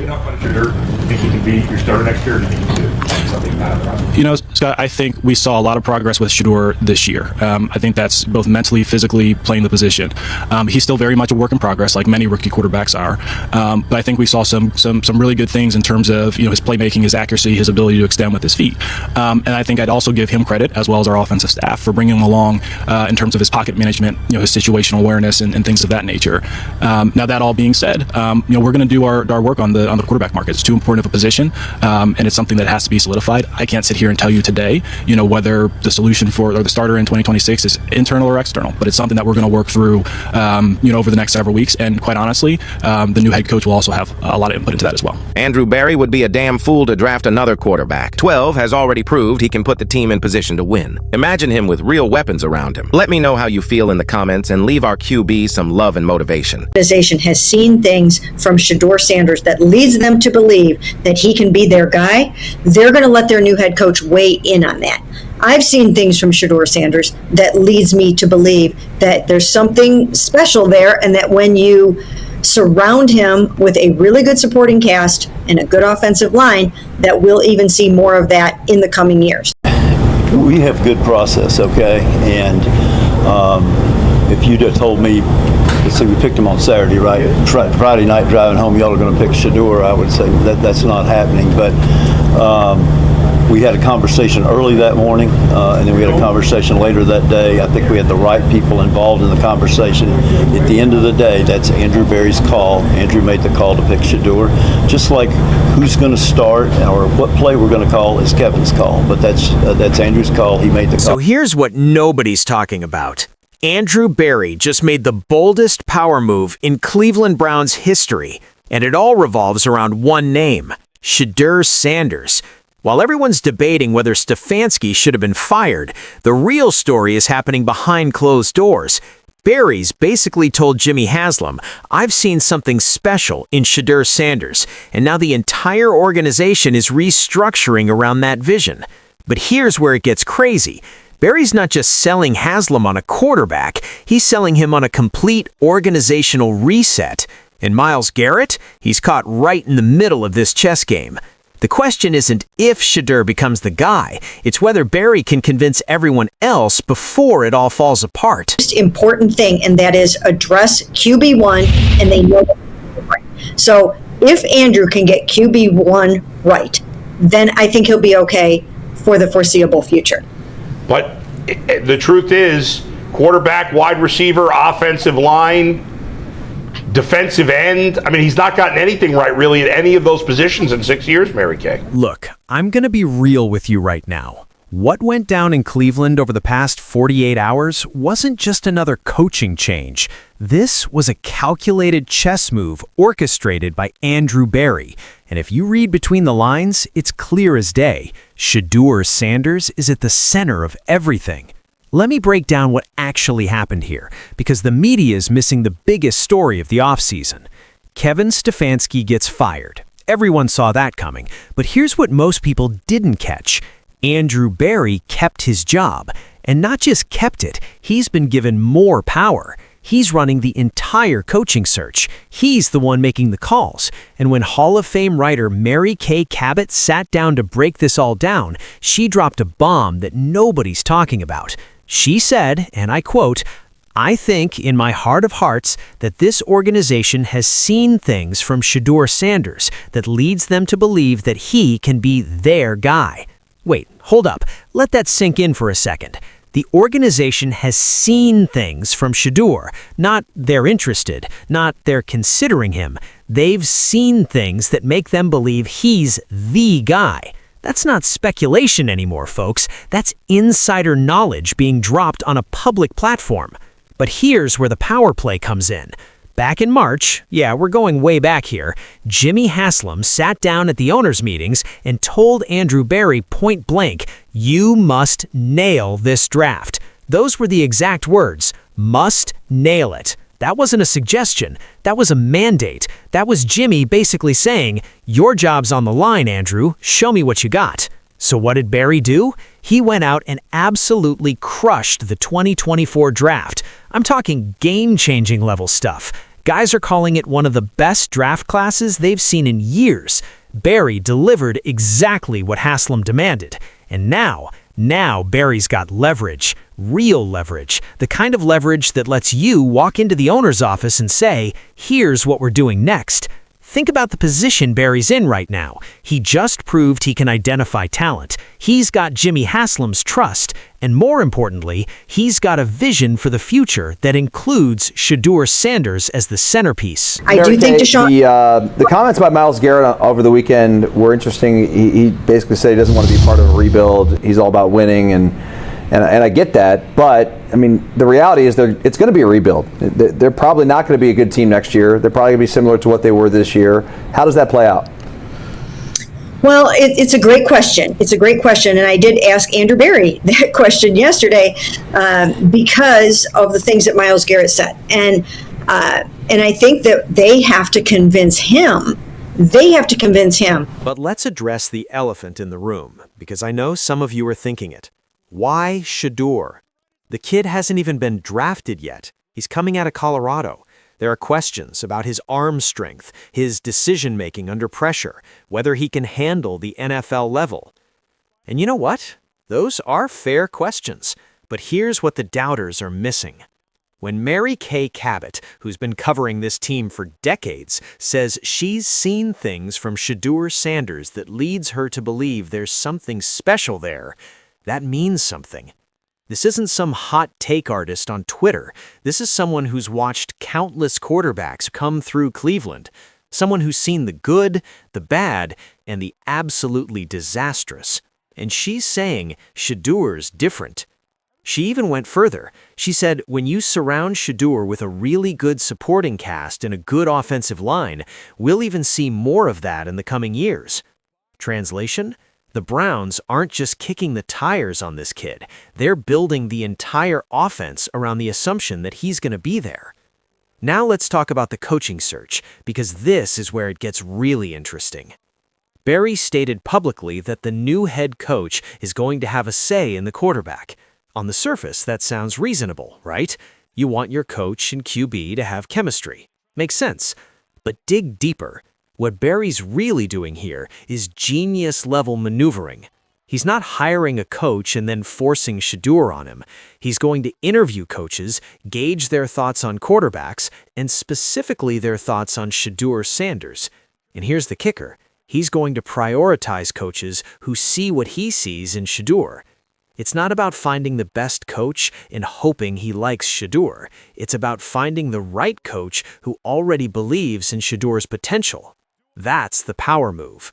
believe enough on Shedeur to think he can be your starter next year, or do you think he could find something bad about him? You know, Scott, I think we saw a lot of progress with Shedeur this year. I think that's both mentally, physically, playing the position. He's still very much a work in progress, like many rookie quarterbacks are. But I think we saw some really good things in terms of, you know, his playmaking, his accuracy, his ability to extend with his feet. And I think I'd also give him credit, as well as our offensive staff, for bringing him along in terms of his pocket management, you know, his situational awareness and things of that nature. Now, that all being said, you know, we're going to do our work on the quarterback market. It's too important of a position, and it's something that has to be solidified. I can't sit here and tell you today, you know, whether the solution for or the starter in 2026 is internal or external, but it's something that we're going to work through, you know, over the next several weeks. And quite honestly, the new head coach will also have a lot of input into that as well. Andrew Berry would be a damn fool to draft another quarterback. 12 has already proved he can put the team in position to win. Imagine him with real weapons around him. Let me know how you feel in the comments and leave our QB some love and motivation. Organization has seen things from Shedeur Sanders that leads them to believe that he can be their guy. They're going to let their new head coach weigh in on that. I've seen things from Shedeur Sanders that leads me to believe that there's something special there, and that when you surround him with a really good supporting cast and a good offensive line, that we'll even see more of that in the coming years. We have good process, okay? And if you'd have told me, let's say we picked him on Saturday, right? Friday night driving home, y'all are going to pick Shedeur, I would say that's not happening. But we had a conversation early that morning, and then we had a conversation later that day. I think we had the right people involved in the conversation. At the end of the day, that's Andrew Berry's call. Andrew made the call to pick Shedeur. Just like who's going to start or what play we're going to call is Kevin's call. But that's Andrew's call. He made the call. So here's what nobody's talking about. Andrew Berry just made the boldest power move in Cleveland Browns history, and it all revolves around one name, Shedeur Sanders. While everyone's debating whether Stefanski should have been fired, the real story is happening behind closed doors. Berry's basically told Jimmy Haslam, "I've seen something special in Shedeur Sanders," and now the entire organization is restructuring around that vision. But here's where it gets crazy. Berry's not just selling Haslam on a quarterback, he's selling him on a complete organizational reset. And Myles Garrett, he's caught right in the middle of this chess game. The question isn't if Shedeur becomes the guy, it's whether Berry can convince everyone else before it all falls apart. Most important thing, and that is address QB1, and they know that. So if Andrew can get QB1 right, then I think he'll be okay for the foreseeable future. But the truth is, quarterback, wide receiver, offensive line, defensive end. I mean, he's not gotten anything right really at any of those positions in 6 years, Mary Kay. Look, I'm going to be real with you right now. What went down in Cleveland over the past 48 hours wasn't just another coaching change. This was a calculated chess move orchestrated by Andrew Berry. And if you read between the lines, it's clear as day. Shedeur Sanders is at the center of everything. Let me break down what actually happened here, because the media is missing the biggest story of the offseason. Kevin Stefanski gets fired. Everyone saw that coming, but here's what most people didn't catch. Andrew Berry kept his job, and not just kept it, he's been given more power. He's running the entire coaching search. He's the one making the calls. And when Hall of Fame writer Mary Kay Cabot sat down to break this all down, she dropped a bomb that nobody's talking about. She said, and I quote, "I think in my heart of hearts that this organization has seen things from Shedeur Sanders that leads them to believe that he can be their guy." Wait, hold up. Let that sink in for a second. The organization has seen things from Shedeur, not they're interested, not they're considering him. They've seen things that make them believe he's the guy. That's not speculation anymore, folks. That's insider knowledge being dropped on a public platform. But here's where the power play comes in. Back in March, yeah, we're going way back here, Jimmy Haslam sat down at the owners' meetings and told Andrew Berry point blank, "You must nail this draft." Those were the exact words, "must nail it." That wasn't a suggestion. That was a mandate. That was Jimmy basically saying, "Your job's on the line, Andrew. Show me what you got." So what did Berry do? He went out and absolutely crushed the 2024 draft. I'm talking game-changing level stuff. Guys are calling it one of the best draft classes they've seen in years. Barry delivered exactly what Haslam demanded. And now Barry's got leverage, real leverage, the kind of leverage that lets you walk into the owner's office and say, here's what we're doing next. Think about the position Barry's in right now. He just proved he can identify talent. He's got Jimmy Haslam's trust. And more importantly, he's got a vision for the future that includes Shedeur Sanders as the centerpiece. I do think Deshaun. The comments about Myles Garrett over the weekend were interesting. He basically said he doesn't want to be part of a rebuild. He's all about winning, and I get that. But I mean, the reality is it's going to be a rebuild. They're probably not going to be a good team next year. They're probably going to be similar to what they were this year. How does that play out? Well, it's a great question. It's a great question, and I did ask Andrew Barry that question yesterday because of the things that Myles Garrett said, and I think that they have to convince him. They have to convince him. But let's address the elephant in the room, because I know some of you are thinking it. Why Shedeur? The kid hasn't even been drafted yet. He's coming out of Colorado. There are questions about his arm strength, his decision-making under pressure, whether he can handle the NFL level. And you know what? Those are fair questions. But here's what the doubters are missing. When Mary Kay Cabot, who's been covering this team for decades, says she's seen things from Shedeur Sanders that leads her to believe there's something special there, that means something. This isn't some hot take artist on Twitter. This is someone who's watched countless quarterbacks come through Cleveland. Someone who's seen the good, the bad, and the absolutely disastrous. And she's saying Shedeur's different. She even went further. She said, when you surround Shedeur with a really good supporting cast and a good offensive line, we'll even see more of that in the coming years. Translation? The Browns aren't just kicking the tires on this kid. They're building the entire offense around the assumption that he's going to be there. Now let's talk about the coaching search, because this is where it gets really interesting. Barry stated publicly that the new head coach is going to have a say in the quarterback. On the surface, that sounds reasonable, right? You want your coach and QB to have chemistry. Makes sense. But dig deeper. What Barry's really doing here is genius-level maneuvering. He's not hiring a coach and then forcing Shedeur on him. He's going to interview coaches, gauge their thoughts on quarterbacks, and specifically their thoughts on Shedeur Sanders. And here's the kicker. He's going to prioritize coaches who see what he sees in Shedeur. It's not about finding the best coach and hoping he likes Shedeur. It's about finding the right coach who already believes in Shedeur's potential. That's the power move.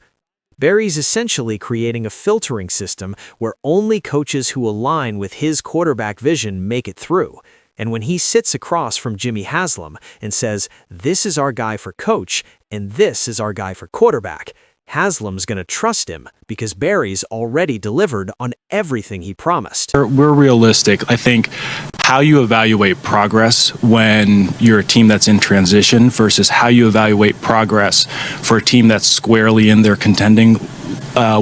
Barry's essentially creating a filtering system where only coaches who align with his quarterback vision make it through. And when he sits across from Jimmy Haslam and says, this is our guy for coach and this is our guy for quarterback, Haslam's going to trust him because Barry's already delivered on everything he promised. We're realistic. I think how you evaluate progress when you're a team that's in transition versus how you evaluate progress for a team that's squarely in their contending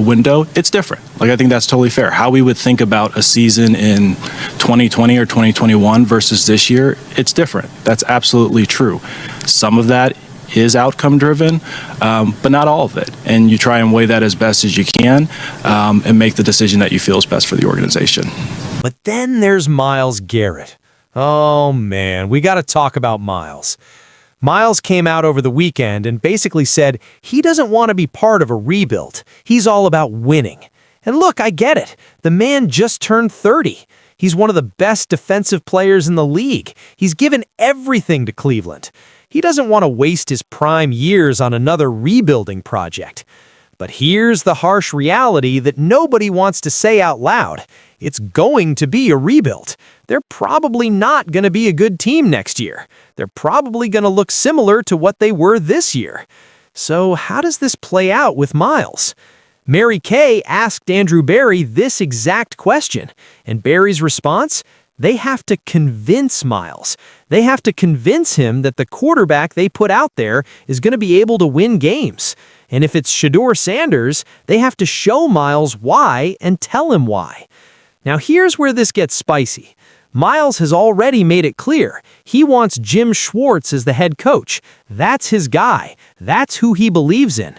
window, it's different. Like, I think that's totally fair. How we would think about a season in 2020 or 2021 versus this year, it's different. That's absolutely true. Some of that is outcome driven, but not all of it. And you try and weigh that as best as you can and make the decision that you feel is best for the organization. But then there's Myles Garrett. Oh man, we got to talk about Myles. Myles came out over the weekend and basically said he doesn't want to be part of a rebuild. He's all about winning. And look, I get it. The man just turned 30. He's one of the best defensive players in the league. He's given everything to Cleveland. He doesn't want to waste his prime years on another rebuilding project. But here's the harsh reality that nobody wants to say out loud. It's going to be a rebuild. They're probably not going to be a good team next year. They're probably going to look similar to what they were this year. So how does this play out with Myles? Mary Kay asked Andrew Barry this exact question, and Barry's response? They have to convince Myles. They have to convince him that the quarterback they put out there is going to be able to win games. And if it's Shedeur Sanders, they have to show Myles why and tell him why. Now here's where this gets spicy. Miles has already made it clear. He wants Jim Schwartz as the head coach. That's his guy. That's who he believes in.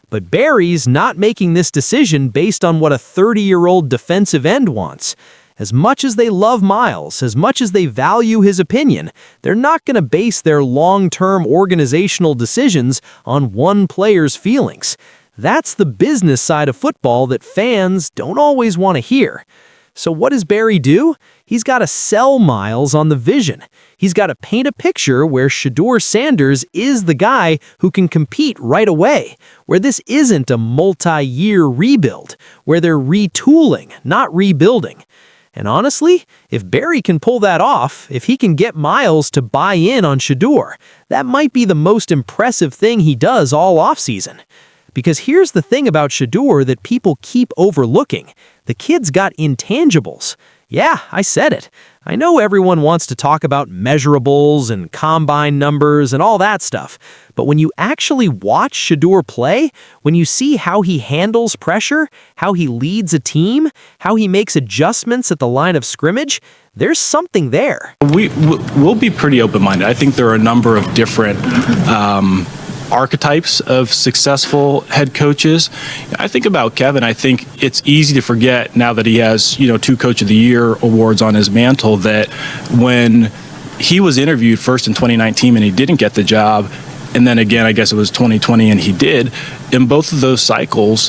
But Barry's not making this decision based on what a 30-year-old defensive end wants. As much as they love Miles, as much as they value his opinion, they're not going to base their long-term organizational decisions on one player's feelings. That's the business side of football that fans don't always want to hear. So what does Barry do? He's got to sell Miles on the vision. He's got to paint a picture where Shedeur Sanders is the guy who can compete right away, where this isn't a multi-year rebuild, where they're retooling, not rebuilding. And honestly, if Barry can pull that off, if he can get Miles to buy in on Shedeur, that might be the most impressive thing he does all offseason. Because here's the thing about Shedeur that people keep overlooking. The kid's got intangibles. Yeah, I said it. I know everyone wants to talk about measurables and combine numbers and all that stuff. But when you actually watch Shedeur play, when you see how he handles pressure, how he leads a team, how he makes adjustments at the line of scrimmage, there's something there. We'll be pretty open-minded. I think there are a number of different archetypes of successful head coaches. I think about Kevin. I think it's easy to forget now that he has, 2 Coach of the Year awards on his mantle, that when he was interviewed first in 2019 and he didn't get the job, and then again, I guess it was 2020 and he did, in both of those cycles,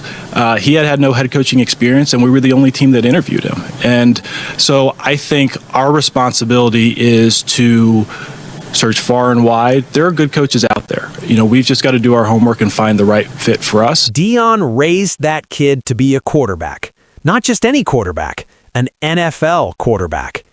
he had no head coaching experience and we were the only team that interviewed him. And so I think our responsibility is to search far and wide. There are good coaches out there. We've just got to do our homework and find the right fit for us. Deion raised that kid to be a quarterback. Not just any quarterback, an NFL quarterback.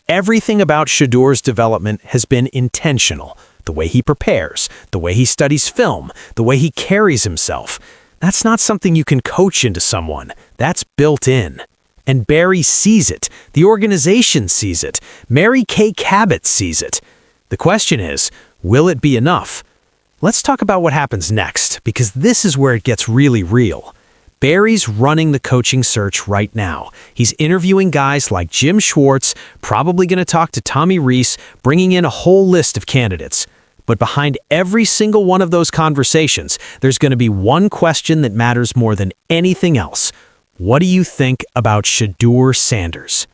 Everything about Shedeur's development has been intentional. The way he prepares, the way he studies film, the way he carries himself. That's not something you can coach into someone. That's built in. And Barry sees it. The organization sees it. Mary Kay Cabot sees it. The question is, will it be enough? Let's talk about what happens next, because this is where it gets really real. Barry's running the coaching search right now. He's interviewing guys like Jim Schwartz, probably going to talk to Tommy Rees, bringing in a whole list of candidates. But behind every single one of those conversations, there's going to be one question that matters more than anything else. What do you think about Shedeur Sanders?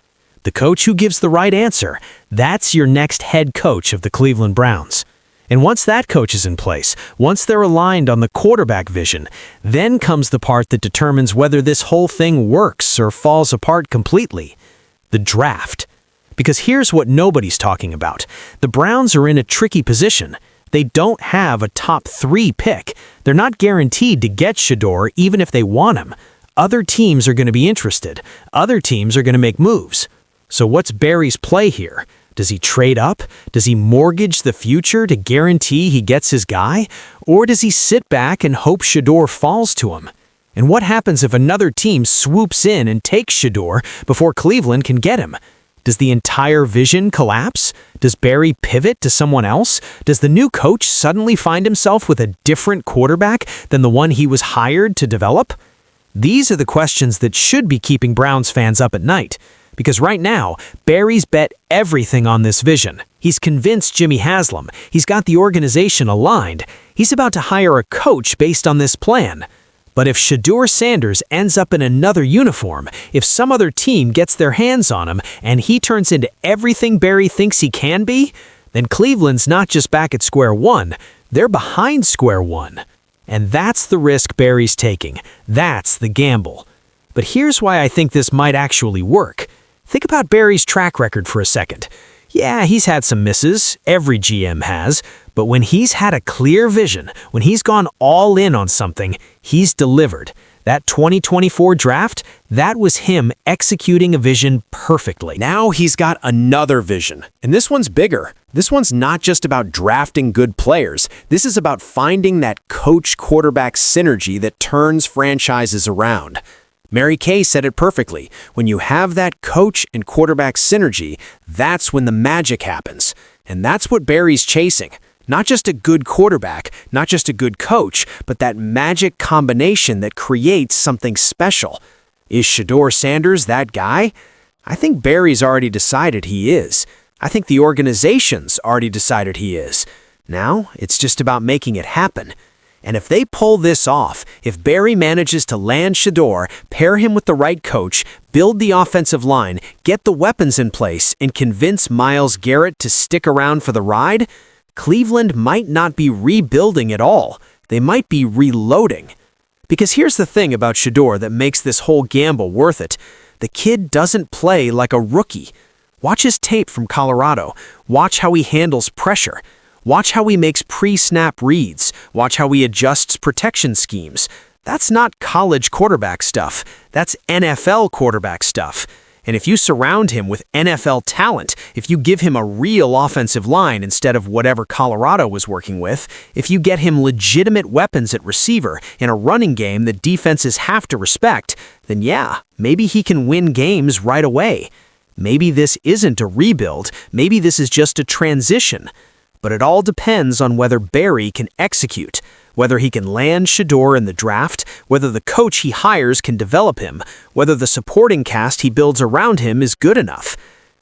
The coach who gives the right answer, that's your next head coach of the Cleveland Browns. And once that coach is in place, once they're aligned on the quarterback vision, then comes the part that determines whether this whole thing works or falls apart completely. The draft. Because here's what nobody's talking about. The Browns are in a tricky position. They don't have a top 3 pick. They're not guaranteed to get Shedeur even if they want him. Other teams are going to be interested. Other teams are going to make moves. So what's Barry's play here? Does he trade up? Does he mortgage the future to guarantee he gets his guy? Or does he sit back and hope Shedeur falls to him? And what happens if another team swoops in and takes Shedeur before Cleveland can get him? Does the entire vision collapse? Does Barry pivot to someone else? Does the new coach suddenly find himself with a different quarterback than the one he was hired to develop? These are the questions that should be keeping Browns fans up at night. Because right now, Barry's bet everything on this vision. He's convinced Jimmy Haslam. He's got the organization aligned. He's about to hire a coach based on this plan. But if Shedeur Sanders ends up in another uniform, if some other team gets their hands on him and he turns into everything Barry thinks he can be, then Cleveland's not just back at square one, they're behind square one. And that's the risk Barry's taking. That's the gamble. But here's why I think this might actually work. Think about Barry's track record for a second. Yeah, he's had some misses, every GM has, but when he's had a clear vision, when he's gone all in on something, he's delivered. That 2024 draft, that was him executing a vision perfectly. Now he's got another vision, and this one's bigger. This one's not just about drafting good players. This is about finding that coach-quarterback synergy that turns franchises around. Mary Kay said it perfectly. When you have that coach and quarterback synergy, that's when the magic happens. And that's what Barry's chasing. Not just a good quarterback, not just a good coach, but that magic combination that creates something special. Is Shedeur Sanders that guy? I think Barry's already decided he is. I think the organization's already decided he is. Now, it's just about making it happen. And if they pull this off, if Barry manages to land Shedeur, pair him with the right coach, build the offensive line, get the weapons in place, and convince Myles Garrett to stick around for the ride, Cleveland might not be rebuilding at all. They might be reloading. Because here's the thing about Shedeur that makes this whole gamble worth it. The kid doesn't play like a rookie. Watch his tape from Colorado. Watch how he handles pressure. Watch how he makes pre-snap reads. Watch how he adjusts protection schemes. That's not college quarterback stuff. That's NFL quarterback stuff. And if you surround him with NFL talent, if you give him a real offensive line instead of whatever Colorado was working with, if you get him legitimate weapons at receiver in a running game that defenses have to respect, then yeah, maybe he can win games right away. Maybe this isn't a rebuild. Maybe this is just a transition. But it all depends on whether Barry can execute, whether he can land Shedeur in the draft, whether the coach he hires can develop him, whether the supporting cast he builds around him is good enough.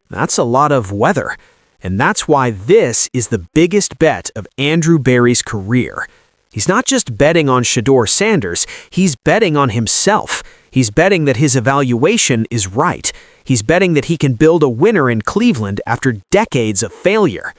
That's a lot of whether. And that's why this is the biggest bet of Andrew Barry's career. He's not just betting on Shedeur Sanders, he's betting on himself. He's betting that his evaluation is right. He's betting that he can build a winner in Cleveland after decades of failure.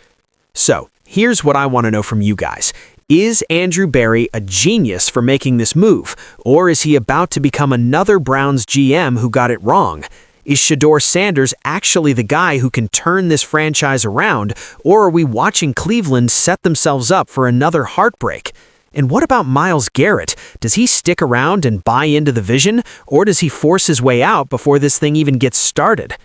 So, here's what I want to know from you guys. Is Andrew Barry a genius for making this move, or is he about to become another Browns GM who got it wrong? Is Shedeur Sanders actually the guy who can turn this franchise around, or are we watching Cleveland set themselves up for another heartbreak? And what about Myles Garrett? Does he stick around and buy into the vision, or does he force his way out before this thing even gets started?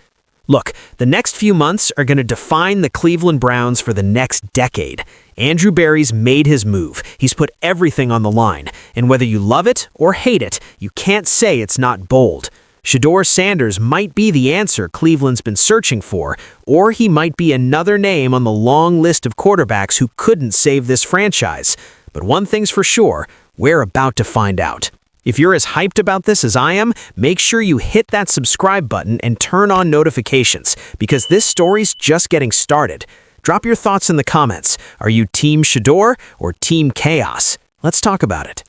Look, the next few months are going to define the Cleveland Browns for the next decade. Andrew Barry's made his move. He's put everything on the line. And whether you love it or hate it, you can't say it's not bold. Shedeur Sanders might be the answer Cleveland's been searching for, or he might be another name on the long list of quarterbacks who couldn't save this franchise. But one thing's for sure, we're about to find out. If you're as hyped about this as I am, make sure you hit that subscribe button and turn on notifications, because this story's just getting started. Drop your thoughts in the comments. Are you Team Shedeur or Team Chaos? Let's talk about it.